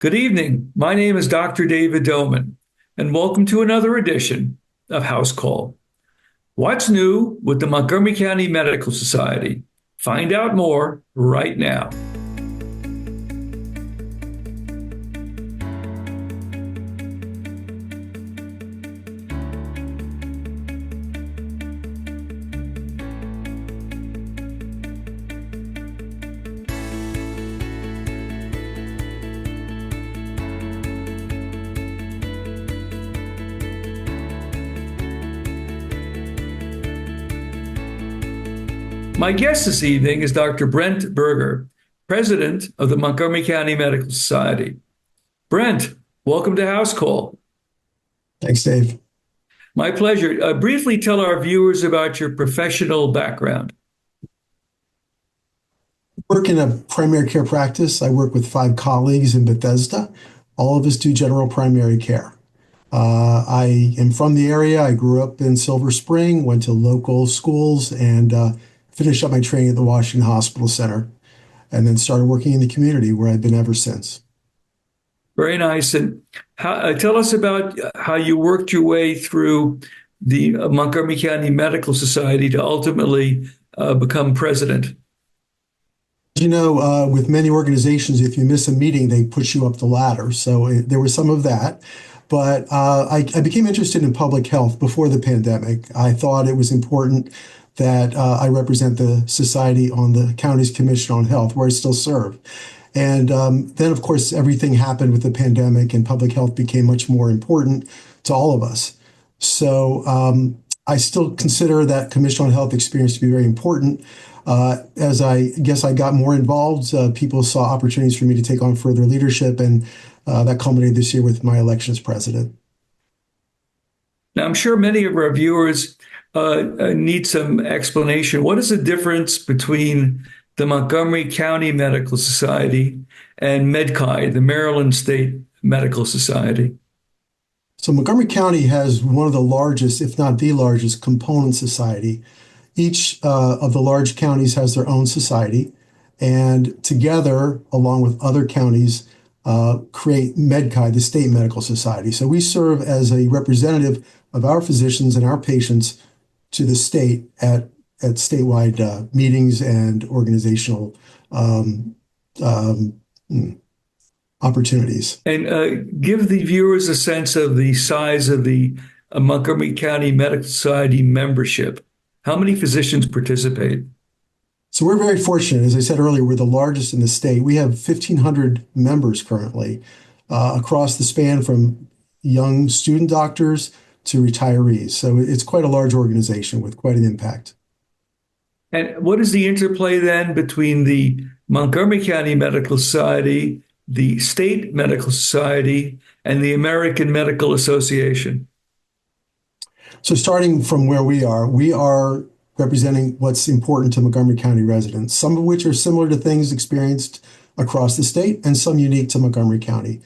Good evening. My name is Dr. David Doman, and welcome to another edition of Housecall. What's new with the Montgomery County Medical Society? Find out more right now. My guest this evening is Dr. Brent Berger, president of the Montgomery County Medical Society. Brent, welcome to House Call. Thanks, Dave. My pleasure. Briefly tell our viewers about your professional background. I work in a primary care practice. I work with 5 colleagues in Bethesda. All of us do general primary care. I am from the area. I grew up in Silver Spring, went to local schools, and finished up my training at the Washington Hospital Center, and then started working in the community where I've been ever since. Very nice. And tell us about how you worked your way through the Montgomery County Medical Society to ultimately become president. With many organizations, if you miss a meeting, they push you up the ladder. So there was some of that. But I became interested in public health before the pandemic. I thought it was important that I represent the society on the county's Commission on Health, where I still serve. And then, of course, everything happened with the pandemic, and public health became much more important to all of us. So I still consider that Commission on Health experience to be very important. As I guess I got more involved, people saw opportunities for me to take on further leadership, and that culminated this year with my election as president. Now, I'm sure many of our viewers need some explanation. What is the difference between the Montgomery County Medical Society and MedCI, the Maryland State Medical Society? So Montgomery County has one of the largest, if not the largest, component society. Each of the large counties has their own society, and together, along with other counties, create MedCI, the State Medical Society. So we serve as a representative of our physicians and our patients to the state at statewide meetings and organizational opportunities. And give the viewers a sense of the size of the Montgomery County Medical Society membership. How many physicians participate? So we're very fortunate. As I said earlier, we're the largest in the state. We have 1,500 members currently across the span from young student doctors to retirees. So it's quite a large organization with quite an impact. And what is the interplay then between the Montgomery County Medical Society, the State Medical Society, and the American Medical Association? So starting from where we are representing what's important to Montgomery County residents, some of which are similar to things experienced across the state and some unique to Montgomery County.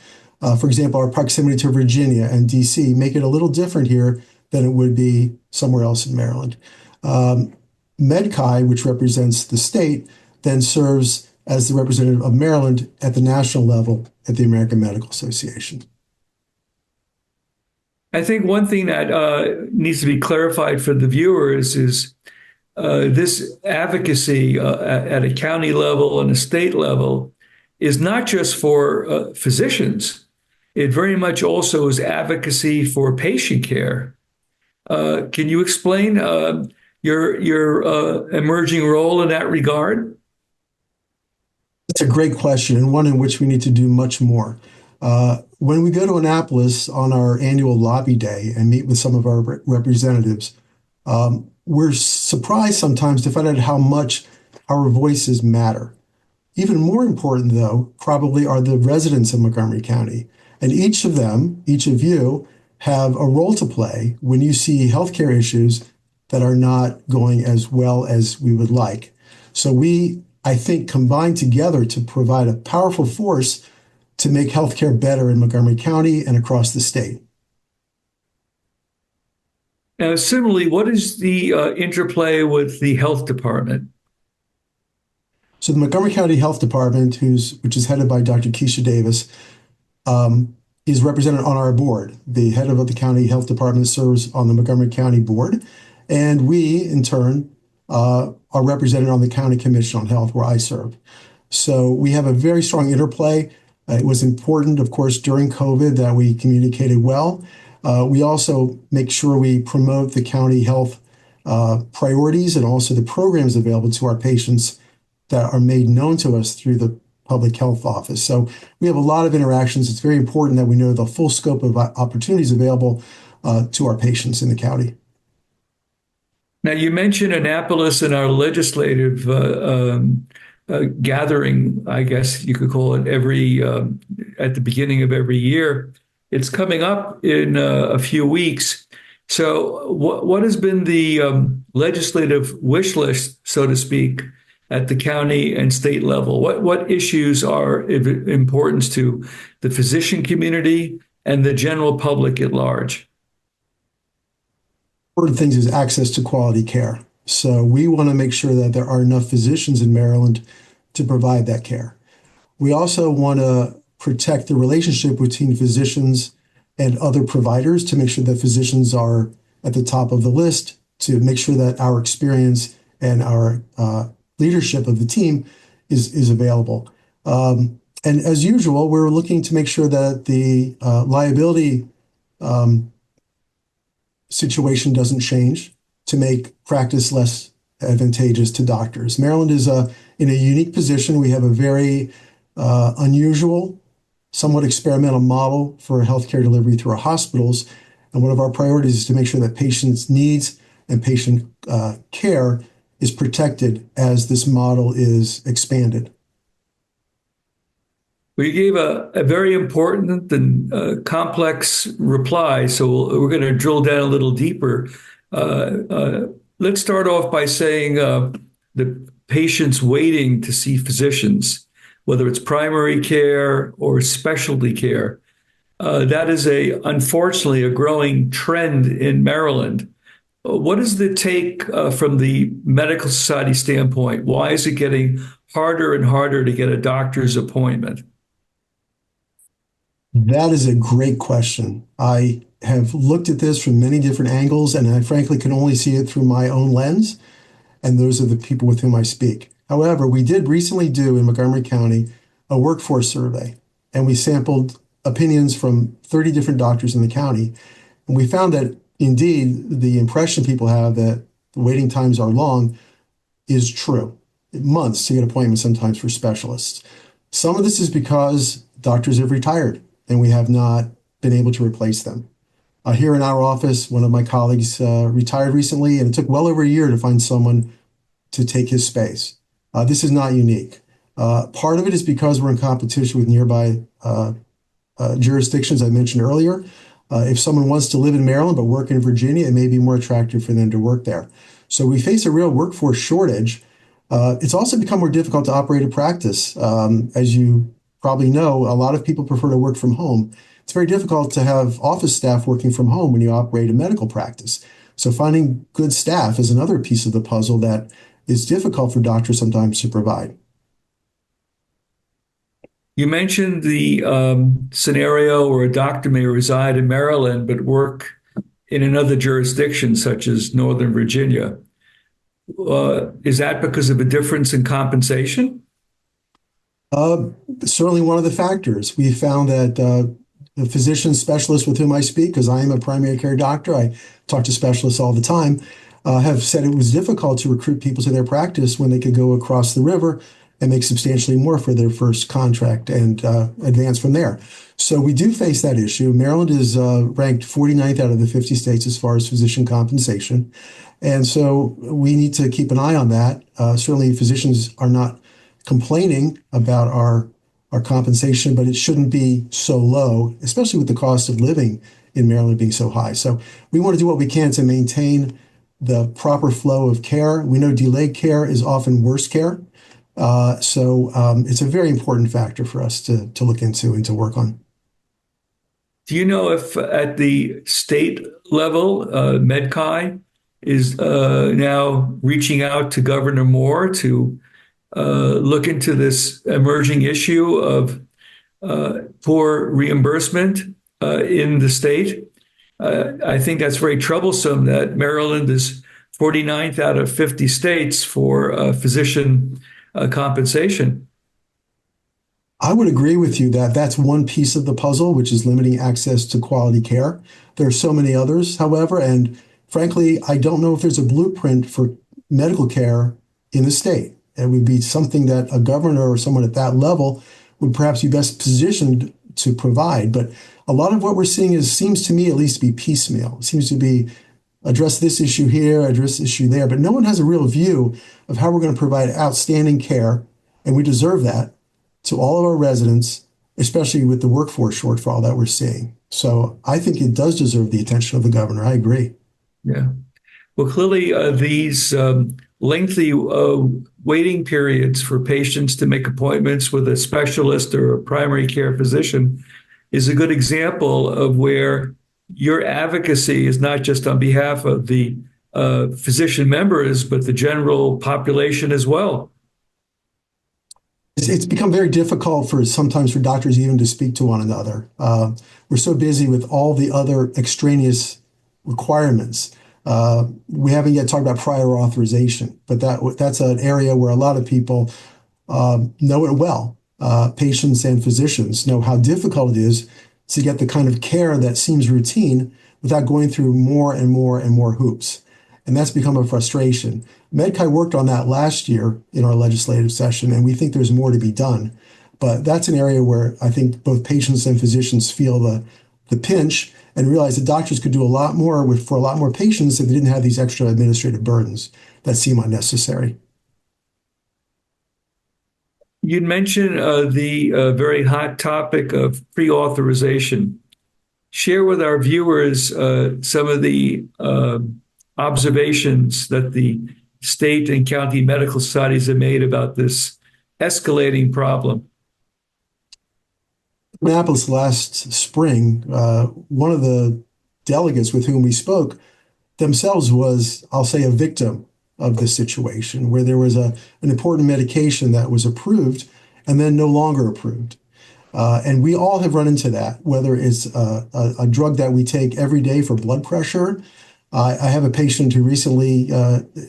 For example, our proximity to Virginia and DC make it a little different here than it would be somewhere else in Maryland. MedCI, which represents the state, then serves as the representative of Maryland at the national level at the American Medical Association. I think one thing that needs to be clarified for the viewers is this advocacy at a county level and a state level is not just for physicians. It very much also is advocacy for patient care. Can you explain your emerging role in that regard? That's a great question, and one in which we need to do much more. When we go to Annapolis on our annual lobby day and meet with some of our representatives, we're surprised sometimes to find out how much our voices matter. Even more important, though, probably are the residents of Montgomery County. And each of them, each of you, have a role to play when you see healthcare issues that are not going as well as we would like. So we, I think, combine together to provide a powerful force to make healthcare better in Montgomery County and across the state. Now, similarly, what is the interplay with the health department? So the Montgomery County Health Department, which is headed by Dr. Keisha Davis, is represented on our board. The head of the county health department serves on the Montgomery County board, and we, in turn, are represented on the county commission on health where I serve. So we have a very strong interplay. It was important, of course, during COVID that we communicated well. We also make sure we promote the county health priorities and also the programs available to our patients that are made known to us through the public health office. So we have a lot of interactions. It's very important that we know the full scope of opportunities available to our patients in the county. Now, you mentioned Annapolis and our legislative gathering, I guess you could call it, every at the beginning of every year. It's coming up in a few weeks. So, what has been the legislative wish list, so to speak, at the county and state level? What issues are of importance to the physician community and the general public at large? Important things is access to quality care. So we want to make sure that there are enough physicians in Maryland to provide that care. We also want to protect the relationship between physicians and other providers to make sure that physicians are at the top of the list, to make sure that our experience and our leadership of the team is available. And as usual, we're looking to make sure that the liability situation doesn't change to make practice less advantageous to doctors. Maryland is in a unique position. We have a very unusual, somewhat experimental model for healthcare delivery through our hospitals. And one of our priorities is to make sure that patients' needs and patient care is protected as this model is expanded. Well, you gave a very important and complex reply, so we're going to drill down a little deeper. Let's start off by saying the patients waiting to see physicians, whether it's primary care or specialty care. That is unfortunately a growing trend in Maryland. What is the take from the medical society standpoint? Why is it getting harder and harder to get a doctor's appointment? That is a great question. I have looked at this from many different angles, and I frankly can only see it through my own lens, and those are the people with whom I speak. However, we did recently do in Montgomery County a workforce survey, and we sampled opinions from 30 different doctors in the county, and we found that indeed the impression people have that the waiting times are long is true. Months to get appointments sometimes for specialists. Some of this is because doctors have retired and we have not been able to replace them. Here in our office, one of my colleagues retired recently, and it took well over a year to find someone to take his space. This is not unique. Part of it is because we're in competition with nearby jurisdictions I mentioned earlier. If someone wants to live in Maryland but work in Virginia, it may be more attractive for them to work there. So we face a real workforce shortage. It's also become more difficult to operate a practice. As you probably know, a lot of people prefer to work from home. It's very difficult to have office staff working from home when you operate a medical practice. So finding good staff is another piece of the puzzle that is difficult for doctors sometimes to provide. You mentioned the scenario where a doctor may reside in Maryland but work in another jurisdiction, such as Northern Virginia. Is that because of a difference in compensation? Certainly one of the factors. We found that the physician specialists with whom I speak, because I am a primary care doctor, I talk to specialists all the time, have said it was difficult to recruit people to their practice when they could go across the river and make substantially more for their first contract and advance from there. So we do face that issue. Maryland is ranked 49th out of the 50 states as far as physician compensation. And so we need to keep an eye on that. Certainly physicians are not complaining about our compensation, but it shouldn't be so low, especially with the cost of living in Maryland being so high. So we want to do what we can to maintain the proper flow of care. We know delayed care is often worse care. So it's a very important factor for us to look into and to work on. Do you know if at the state level, MedChi is now reaching out to Governor Moore to look into this emerging issue of poor reimbursement in the state. I think that's very troublesome that Maryland is 49th out of 50 states for physician compensation. I would agree with you that that's one piece of the puzzle, which is limiting access to quality care. There are so many others, however, and frankly, I don't know if there's a blueprint for medical care in the state. It would be something that a governor or someone at that level would perhaps be best positioned to provide. But a lot of what we're seeing seems to me at least to be piecemeal. It seems to be address this issue here, address this issue there, but no one has a real view of how we're going to provide outstanding care, and we deserve that, to all of our residents, especially with the workforce shortfall that we're seeing. So I think it does deserve the attention of the governor. I agree. Yeah. Well, clearly, these lengthy waiting periods for patients to make appointments with a specialist or a primary care physician is a good example of where your advocacy is not just on behalf of the physician members, but the general population as well. It's become very difficult sometimes for doctors even to speak to one another. We're so busy with all the other extraneous requirements. We haven't yet talked about prior authorization, but that's an area where a lot of people know it well. Patients and physicians know how difficult it is to get the kind of care that seems routine without going through more and more and more hoops. And that's become a frustration. MedChi worked on that last year in our legislative session, and we think there's more to be done. But that's an area where I think both patients and physicians feel the pinch and realize that doctors could do a lot more for a lot more patients if they didn't have these extra administrative burdens that seem unnecessary. You'd mentioned the very hot topic of pre-authorization. Share with our viewers some of the observations that the state and county medical societies have made about this escalating problem. Minneapolis last spring, one of the delegates with whom we spoke themselves was, I'll say, a victim of this situation where there was an important medication that was approved and then no longer approved. And we all have run into that, whether it's a drug that we take every day for blood pressure. I have a patient who recently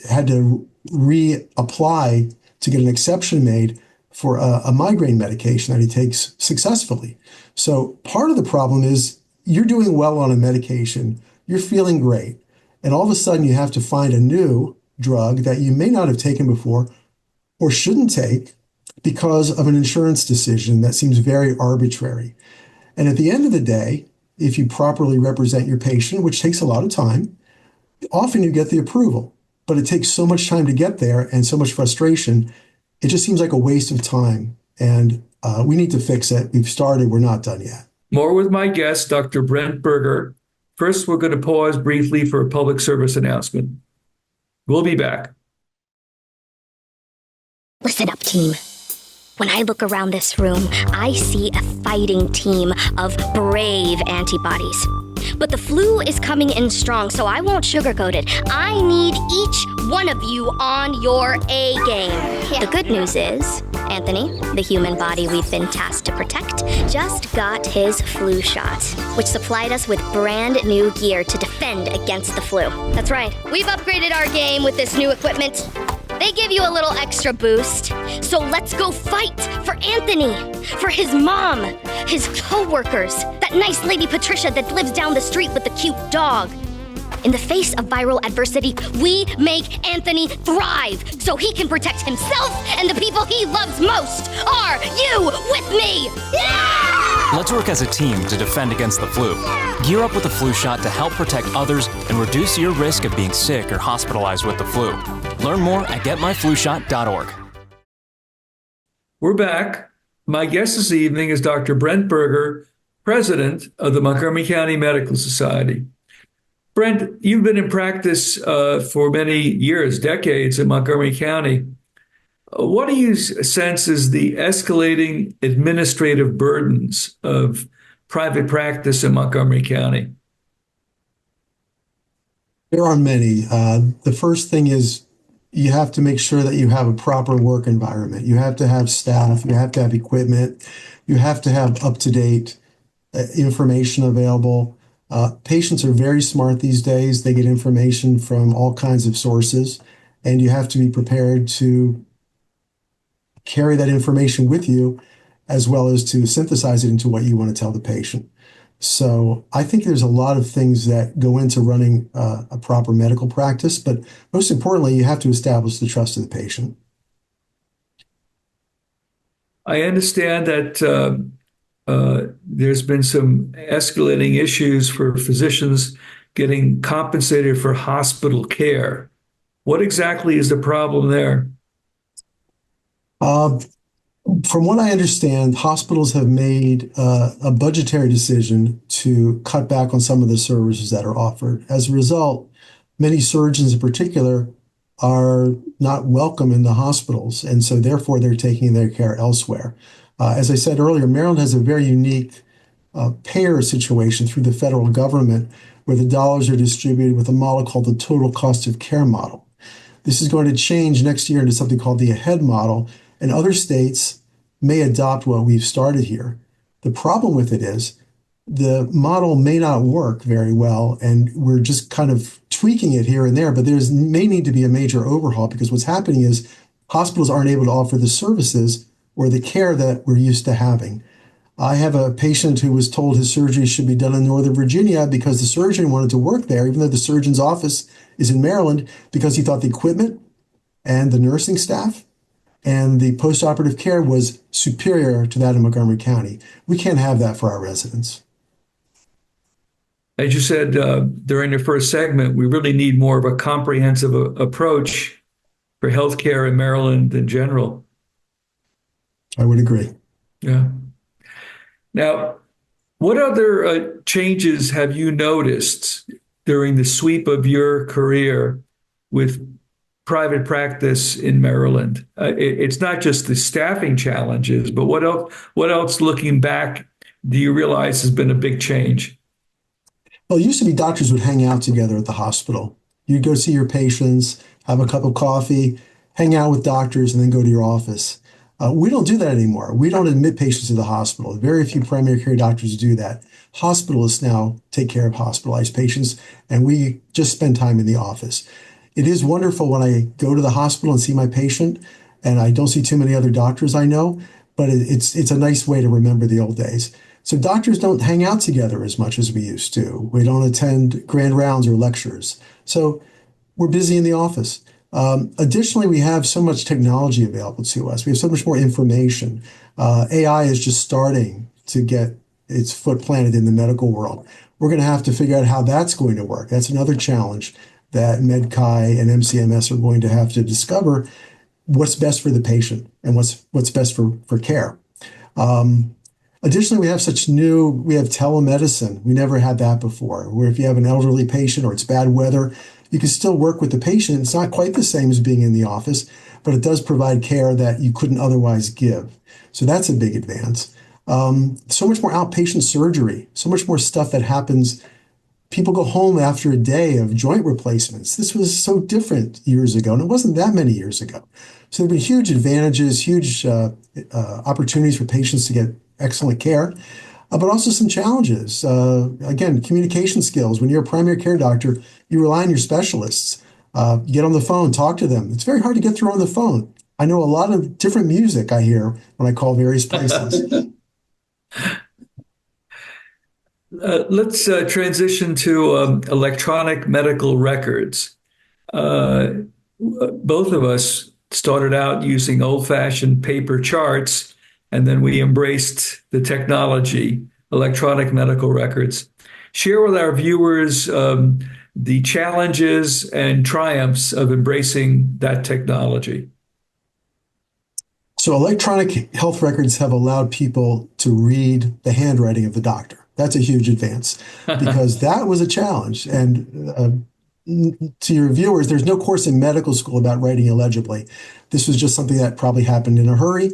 had to reapply to get an exception made for a migraine medication that he takes successfully. So part of the problem is you're doing well on a medication, you're feeling great, and all of a sudden you have to find a new drug that you may not have taken before or shouldn't take because of an insurance decision that seems very arbitrary. And at the end of the day, if you properly represent your patient, which takes a lot of time, often you get the approval, but it takes so much time to get there and so much frustration. It just seems like a waste of time. And we need to fix it. We've started. We're not done yet. More with my guest, Dr. Brent Berger. First, we're going to pause briefly for a public service announcement. We'll be back. Listen up, team. When I look around this room, I see a fighting team of brave antibodies. But the flu is coming in strong, so I won't sugarcoat it. I need each one of you on your A game. The good news is, Anthony, the human body we've been tasked to protect, just got his flu shot, which supplied us with brand new gear to defend against the flu. That's right, we've upgraded our game with this new equipment. They give you a little extra boost. So let's go fight for Anthony, for his mom, his co-workers, that nice lady Patricia that lives down the street with the cute dog. In the face of viral adversity, we make Anthony thrive so he can protect himself and the people he loves most. Are you with me? Yeah! Let's work as a team to defend against the flu. Gear up with a flu shot to help protect others and reduce your risk of being sick or hospitalized with the flu. Learn more at getmyflushot.org. We're back. My guest this evening is Dr. Brent Berger, president of the Montgomery County Medical Society. Brent, you've been in practice for many years, decades in Montgomery County. What do you sense is the escalating administrative burdens of private practice in Montgomery County? There are many. The first thing is you have to make sure that you have a proper work environment. You have to have staff, you have to have equipment, You have to have up-to-date information available. Patients are very smart these days. They get information from all kinds of sources, and you have to be prepared to carry that information with you as well as to synthesize it into what you want to tell the patient. So I think there's a lot of things that go into running a proper medical practice, but most importantly, you have to establish the trust of the patient. I understand that there's been some escalating issues for physicians getting compensated for hospital care. What exactly is the problem there? Uh, From what I understand, hospitals have made a budgetary decision to cut back on some of the services that are offered. As a result, many surgeons in particular are not welcome in the hospitals, and so therefore they're taking their care elsewhere. As I said earlier, Maryland has a very unique payer situation through the federal government where the dollars are distributed with a model called the total cost of care model. This is going to change next year into something called the AHEAD model, and other states may adopt what we've started here. The problem with it is the model may not work very well, and we're just kind of tweaking it here and there, but there's may need to be a major overhaul because what's happening is hospitals aren't able to offer the services or the care that we're used to having. I have a patient who was told his surgery should be done in Northern Virginia because the surgeon wanted to work there, even though the surgeon's office is in Maryland, because he thought the equipment and the nursing staff and the postoperative care was superior to that in Montgomery County. We can't have that for our residents. As you said during the first segment, we really need more of a comprehensive approach for healthcare in Maryland in general. I would agree. Yeah. Now, what other changes have you noticed during the sweep of your career with private practice in Maryland? It's not just the staffing challenges, but what else? What else, looking back, do you realize has been a big change? Well, it used to be doctors would hang out together at the hospital. You'd go see your patients, have a cup of coffee, hang out with doctors, and then go to your office. We don't do that anymore. We don't admit patients to the hospital. Very few primary care doctors do that. Hospitalists now take care of hospitalized patients, and we just spend time in the office. It is wonderful when I go to the hospital and see my patient, and I don't see too many other doctors I know, but it's a nice way to remember the old days. So doctors don't hang out together as much as we used to. We don't attend grand rounds or lectures. So we're busy in the office. Additionally, we have so much technology available to us. We have so much more information. AI is just starting to get its foot planted in the medical world. We're going to have to figure out how that's going to work. That's another challenge that MedChi and MCMS are going to have to discover what's best for the patient and what's best for care. Additionally, we have telemedicine. We never had that before, where if you have an elderly patient or it's bad weather, you can still work with the patient. It's not quite the same as being in the office, but it does provide care that you couldn't otherwise give. So that's a big advance. So much more outpatient surgery, so much more stuff that happens. People go home after a day of joint replacements. This was so different years ago, and it wasn't that many years ago. So there have been huge advantages, huge opportunities for patients to get excellent care, but also some challenges. Again, communication skills. When you're a primary care doctor, you rely on your specialists. You get on the phone, talk to them. It's very hard to get through on the phone. I know a lot of different music I hear when I call various places. Let's transition to electronic medical records. Both of us started out using old-fashioned paper charts, and then we embraced the technology, electronic medical records. Share with our viewers the challenges and triumphs of embracing that technology. So electronic health records have allowed people to read the handwriting of the doctor. That's a huge advance because that was a challenge. And to your viewers, there's no course in medical school about writing illegibly. This was just something that probably happened in a hurry.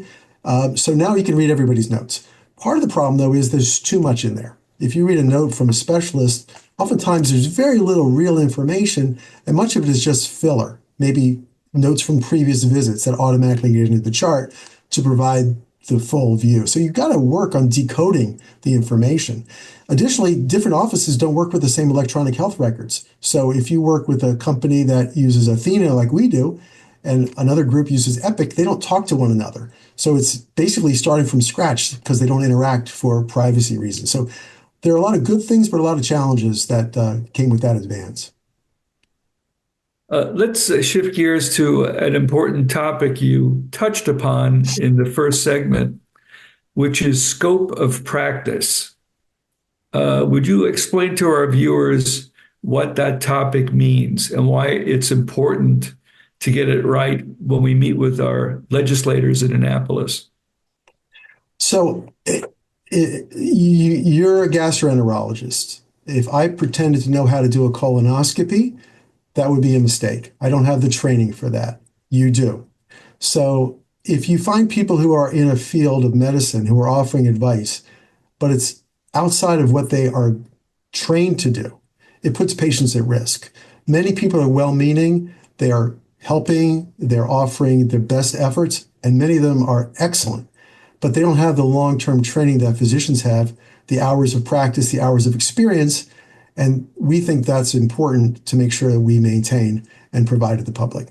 So now you can read everybody's notes. Part of the problem, though, is there's too much in there. If you read a note from a specialist, oftentimes there's very little real information, and much of it is just filler, maybe notes from previous visits that automatically get into the chart to provide the full view. So you've got to work on decoding the information. Additionally, different offices don't work with the same electronic health records. So if you work with a company that uses Athena like we do, and another group uses Epic, they don't talk to one another. So it's basically starting from scratch because they don't interact for privacy reasons. So there are a lot of good things, but a lot of challenges that came with that advance. Let's shift gears to an important topic you touched upon in the first segment, which is scope of practice. Would you explain to our viewers what that topic means and why it's important to get it right when we meet with our legislators in Annapolis? So you're a gastroenterologist. If I pretended to know how to do a colonoscopy, that would be a mistake. I don't have the training for that. You do. So if you find people who are in a field of medicine who are offering advice, but it's outside of what they are trained to do, it puts patients at risk. Many people are well-meaning. They are helping. They're offering their best efforts, and many of them are excellent, but they don't have the long-term training that physicians have, the hours of practice, the hours of experience. And we think that's important to make sure that we maintain and provide to the public.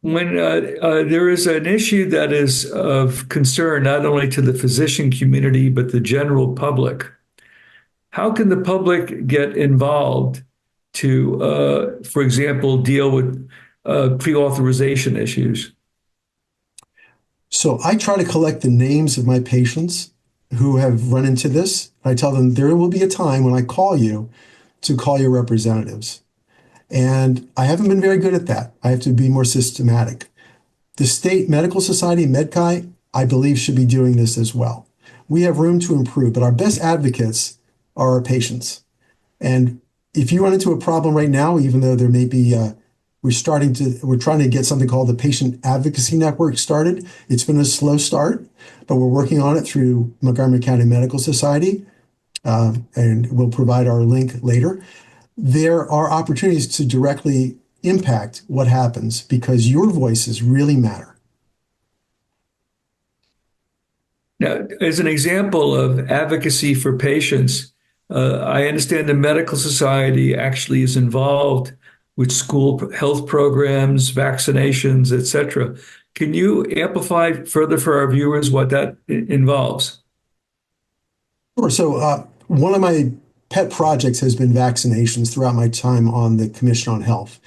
When there is an issue that is of concern not only to the physician community, but the general public, how can the public get involved to, for example, deal with pre-authorization issues? So I try to collect the names of my patients who have run into this. I tell them there will be a time when I call you to call your representatives. And I haven't been very good at that. I have to be more systematic. The State Medical Society, MedChi, I believe should be doing this as well. We have room to improve, but our best advocates are our patients. And if you run into a problem right now, even though there may be, we're trying to get something called the Patient Advocacy Network started. It's been a slow start, but we're working on it through Montgomery County Medical Society, and we'll provide our link later. There are opportunities to directly impact what happens because your voices really matter. Now, as an example of advocacy for patients, I understand the Medical Society actually is involved with school health programs, vaccinations, et cetera. Can you amplify further for our viewers what that involves? Sure. So one of my pet projects has been vaccinations throughout my time on the Commission on Health.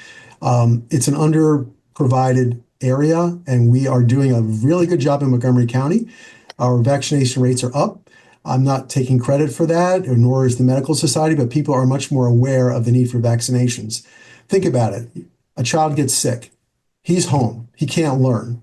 It's an underprovided area, and we are doing a really good job in Montgomery County. Our vaccination rates are up. I'm not taking credit for that, nor is the Medical Society, but people are much more aware of the need for vaccinations. Think about it. A child gets sick. He's home. He can't learn.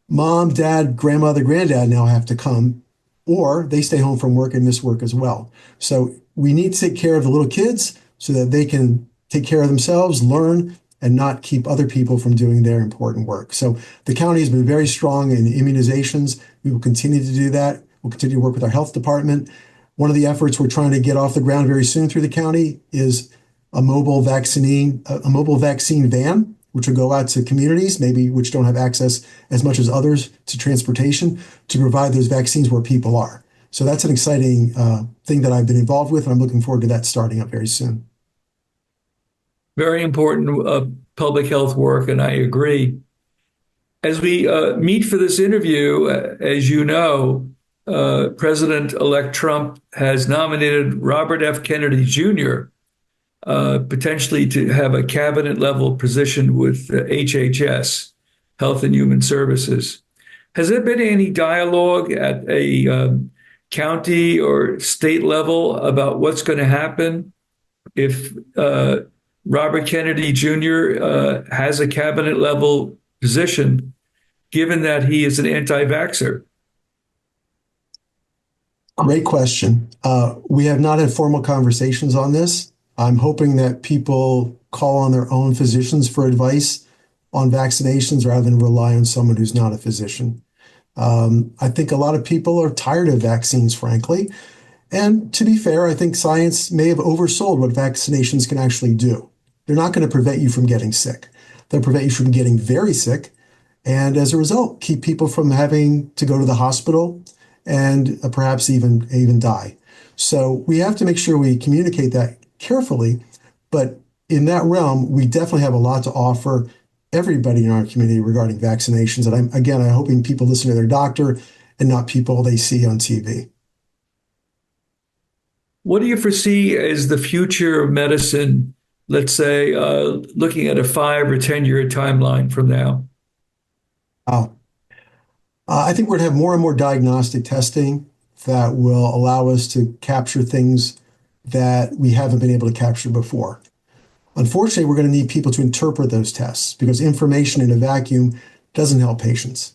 Mom, dad, grandmother, granddad now have to come, or they stay home from work and miss work as well. So we need to take care of the little kids so that they can take care of themselves, learn, and not keep other people from doing their important work. So the county has been very strong in immunizations. We will continue to do that. We'll continue to work with our health department. One of the efforts we're trying to get off the ground very soon through the county is a mobile vaccine van, which will go out to communities, maybe which don't have access as much as others to transportation, to provide those vaccines where people are. So that's an exciting thing that I've been involved with, and I'm looking forward to that starting up very soon. Very important public health work, and I agree. As we meet for this interview, as you know, President-elect Trump has nominated Robert F. Kennedy Jr. Potentially to have a cabinet-level position with HHS, Health and Human Services. Has there been any dialogue at a county or state level about what's going to happen if Robert Kennedy Jr. Has a cabinet-level position, given that he is an anti-vaxxer? Great question. We have not had formal conversations on this. I'm hoping that people call on their own physicians for advice on vaccinations rather than rely on someone who's not a physician. I think a lot of people are tired of vaccines, frankly. And to be fair, I think science may have oversold what vaccinations can actually do. They're not going to prevent you from getting sick. They'll prevent you from getting very sick. and as a result, keep people from having to go to the hospital and perhaps even die. So we have to make sure we communicate that carefully. But in that realm, we definitely have a lot to offer everybody in our community regarding vaccinations. And I'm hoping people listen to their doctor and not people they see on TV. What do you foresee as the future of medicine, let's say, looking at a 5 or 10 year timeline from now? Uh, I think we're going to have more and more diagnostic testing that will allow us to capture things that we haven't been able to capture before. Unfortunately, we're going to need people to interpret those tests because information in a vacuum doesn't help patients.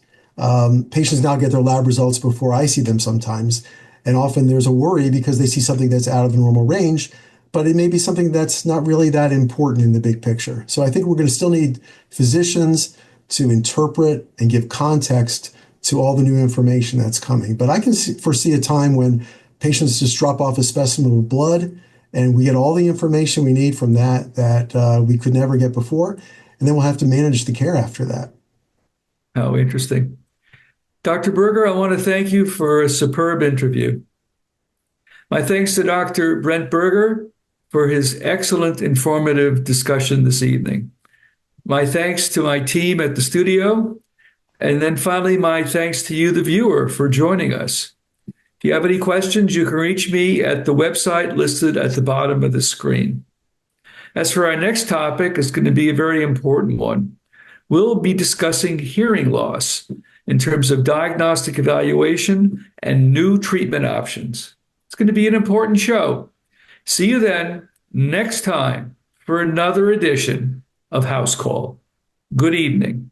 Patients now get their lab results before I see them sometimes, and often there's a worry because they see something that's out of the normal range, but it may be something that's not really that important in the big picture. So I think we're going to still need physicians to interpret and give context to all the new information that's coming. But I can foresee a time when patients just drop off a specimen of blood and we get all the information we need from that we could never get before. And then we'll have to manage the care after that. How interesting. Dr. Berger, I want to thank you for a superb interview. My thanks to Dr. Brent Berger for his excellent informative discussion this evening. My thanks to my team at the studio. And then finally, my thanks to you, the viewer, for joining us. If you have any questions, you can reach me at the website listed at the bottom of the screen. As for our next topic, it's going to be a very important one. We'll be discussing hearing loss in terms of diagnostic evaluation and new treatment options. It's going to be an important show. See you then next time for another edition of Housecall. Good evening.